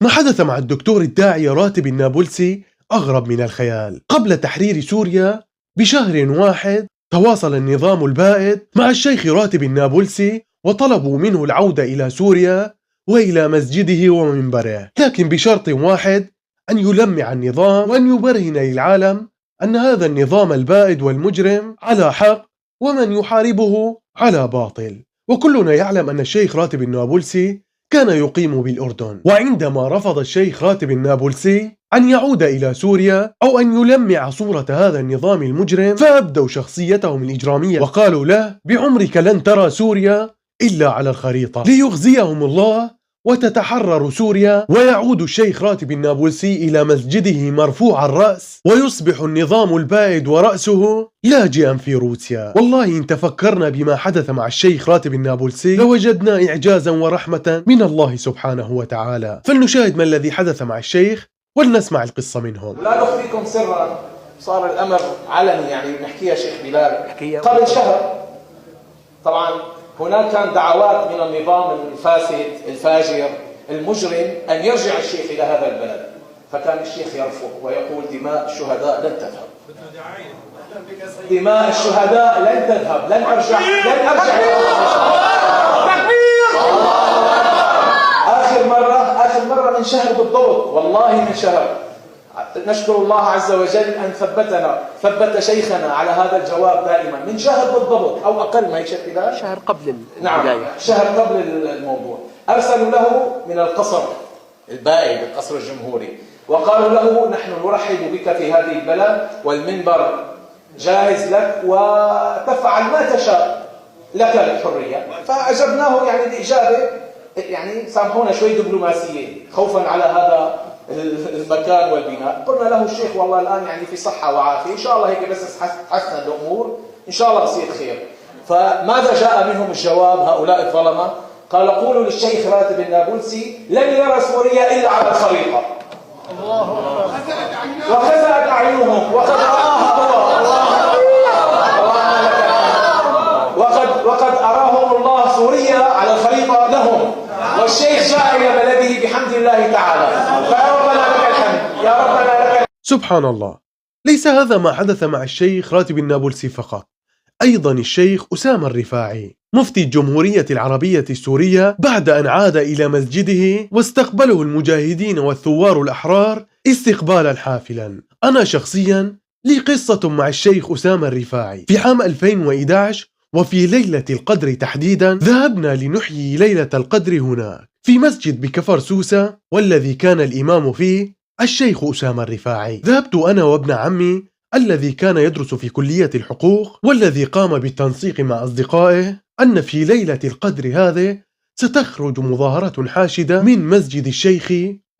ما حدث مع الدكتور الداعية راتب النابلسي أغرب من الخيال. قبل تحرير سوريا بشهر واحد تواصل النظام البائد مع الشيخ راتب النابلسي وطلبوا منه العودة إلى سوريا وإلى مسجده ومنبره، لكن بشرط واحد: أن يلمع النظام وأن يبرهن للعالم أن هذا النظام البائد والمجرم على حق ومن يحاربه على باطل. وكلنا يعلم أن الشيخ راتب النابلسي كان يقيم بالأردن، وعندما رفض الشيخ راتب النابلسي أن يعود إلى سوريا أو أن يلمع صورة هذا النظام المجرم، فأبدوا شخصيتهم الإجرامية وقالوا له: بعمرك لن ترى سوريا إلا على الخريطة، ليخزيهم الله وتتحرر سوريا ويعود الشيخ راتب النابلسي إلى مسجده مرفوع الرأس ويصبح النظام البائد ورأسه لاجئا في روسيا. والله إن تفكرنا بما حدث مع الشيخ راتب النابلسي لوجدنا إعجازا ورحمة من الله سبحانه وتعالى. فلنشاهد ما الذي حدث مع الشيخ ولنسمع القصة منهم. لا أخفيكم سرا، صار الأمر علني، يعني نحكيها شيخ بلال. قبل شهر طبعا هناك كان دعوات من النظام الفاسد الفاجر المجرم أن يرجع الشيخ إلى هذا البلد، فكان الشيخ يرفض ويقول: دماء الشهداء لن تذهب، دماء الشهداء لن تذهب، لن أرجع آخر مرة من شهر بالضبط، والله من شهر. نشكر الله عز وجل أن ثبت شيخنا على هذا الجواب دائما، من شهر بالضبط أو أقل، ما يشك ذلك، شهر قبل البداية. نعم، شهر قبل الموضوع. أرسلوا له من القصر البائد، القصر الجمهوري، وقالوا له: نحن نرحب بك في هذه البلد والمنبر جاهز لك وتفعل ما تشاء، لك الحرية. فأجبناه يعني بإجابة يعني سامحونا شوي دبلوماسية خوفا على هذا المكان والبناء. قلنا له: الشيخ والله الآن يعني في صحة وعافية، إن شاء الله هيك بس حسن الأمور إن شاء الله بصير خير. فماذا جاء منهم الجواب هؤلاء الظلمة؟ قال: قولوا للشيخ راتب النابلسي لن يرى سوريا إلا على الخريطة. وخسأت أعينهم وقد رآها وقد أراهم الله سوريا على الخريطة لهم، والشيخ جاء إلى بلده بحمد الله تعالى. فيا ربنا لك الحمد، يا ربنا لك. سبحان الله، ليس هذا ما حدث مع الشيخ راتب النابلسي فقط، أيضا الشيخ أسامة الرفاعي مفتي الجمهورية العربية السورية بعد أن عاد إلى مسجده واستقبله المجاهدين والثوار الأحرار استقبالا حافلا. أنا شخصيا لي قصة مع الشيخ أسامة الرفاعي. في عام 2011 وفي ليلة القدر تحديدا ذهبنا لنحيي ليلة القدر هناك في مسجد بكفر سوسة، والذي كان الإمام فيه الشيخ أسامة الرفاعي. ذهبت أنا وابن عمي الذي كان يدرس في كلية الحقوق، والذي قام بالتنسيق مع أصدقائه أن في ليلة القدر هذه ستخرج مظاهرة حاشدة من مسجد الشيخ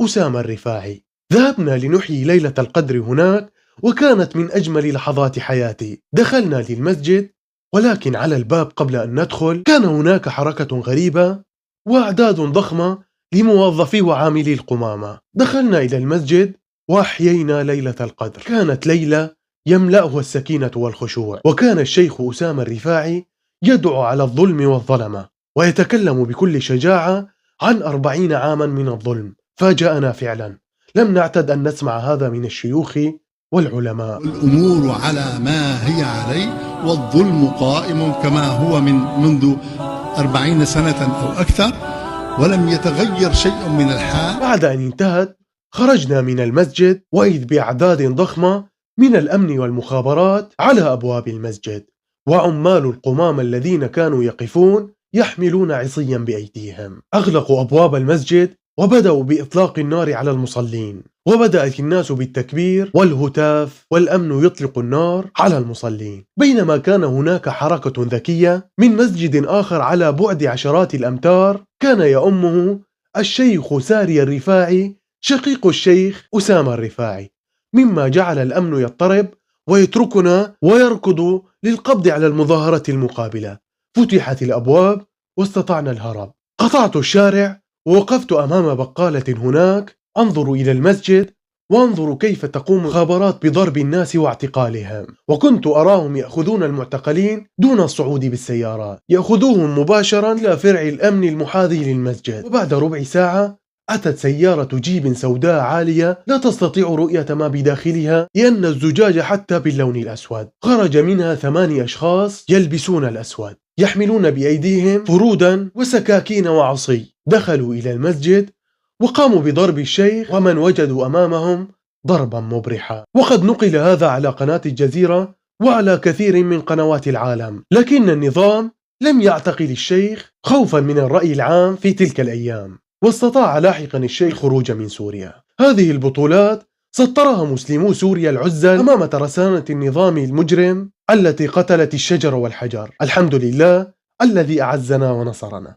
أسامة الرفاعي. ذهبنا لنحيي ليلة القدر هناك، وكانت من أجمل لحظات حياتي. دخلنا للمسجد، ولكن على الباب قبل أن ندخل كان هناك حركة غريبة وأعداد ضخمة لموظفي وعاملي القمامة. دخلنا إلى المسجد وأحيينا ليلة القدر. كانت ليلة يملأها السكينة والخشوع، وكان الشيخ أسامة الرفاعي يدعو على الظلم والظلمة ويتكلم بكل شجاعة عن 40 عاما من الظلم. فاجأنا فعلا، لم نعتد أن نسمع هذا من الشيوخ والعلماء. الأمور على ما هي عليه، والظلم قائم كما هو منذ 40 سنة أو أكثر، ولم يتغير شيء من الحال. بعد أن انتهت خرجنا من المسجد، وإذ بأعداد ضخمة من الأمن والمخابرات على أبواب المسجد، وعمال القمامة الذين كانوا يقفون يحملون عصيا بأيديهم. أغلقوا أبواب المسجد وبدأوا بإطلاق النار على المصلين، وبدأت الناس بالتكبير والهتاف، والأمن يطلق النار على المصلين. بينما كان هناك حركة ذكية من مسجد آخر على بعد عشرات الأمتار كان يؤمه الشيخ ساري الرفاعي شقيق الشيخ أسامة الرفاعي، مما جعل الأمن يضطرب ويتركنا ويركض للقبض على المظاهرة المقابلة. فتحت الأبواب واستطعنا الهرب. قطعت الشارع ووقفت أمام بقالة هناك أنظر إلى المسجد وانظر كيف تقوم المخابرات بضرب الناس واعتقالهم، وكنت أراهم يأخذون المعتقلين دون الصعود بالسيارات، يأخذوهم مباشرا إلى فرع الأمن المحاذي للمسجد. وبعد ربع ساعة أتت سيارة جيب سوداء عالية لا تستطيع رؤية ما بداخلها لأن الزجاج حتى باللون الأسود. خرج منها 8 أشخاص يلبسون الأسود يحملون بأيديهم فرودا وسكاكين وعصي. دخلوا إلى المسجد وقاموا بضرب الشيخ ومن وجدوا أمامهم ضربا مبرحا. وقد نقل هذا على قناة الجزيرة وعلى كثير من قنوات العالم، لكن النظام لم يعتقل الشيخ خوفا من الرأي العام في تلك الأيام، واستطاع لاحقا الشيخ خروج من سوريا. هذه البطولات سطرها مسلمو سوريا العزل أمام ترسانة النظام المجرم التي قتلت الشجر والحجر. الحمد لله الذي أعزنا ونصرنا.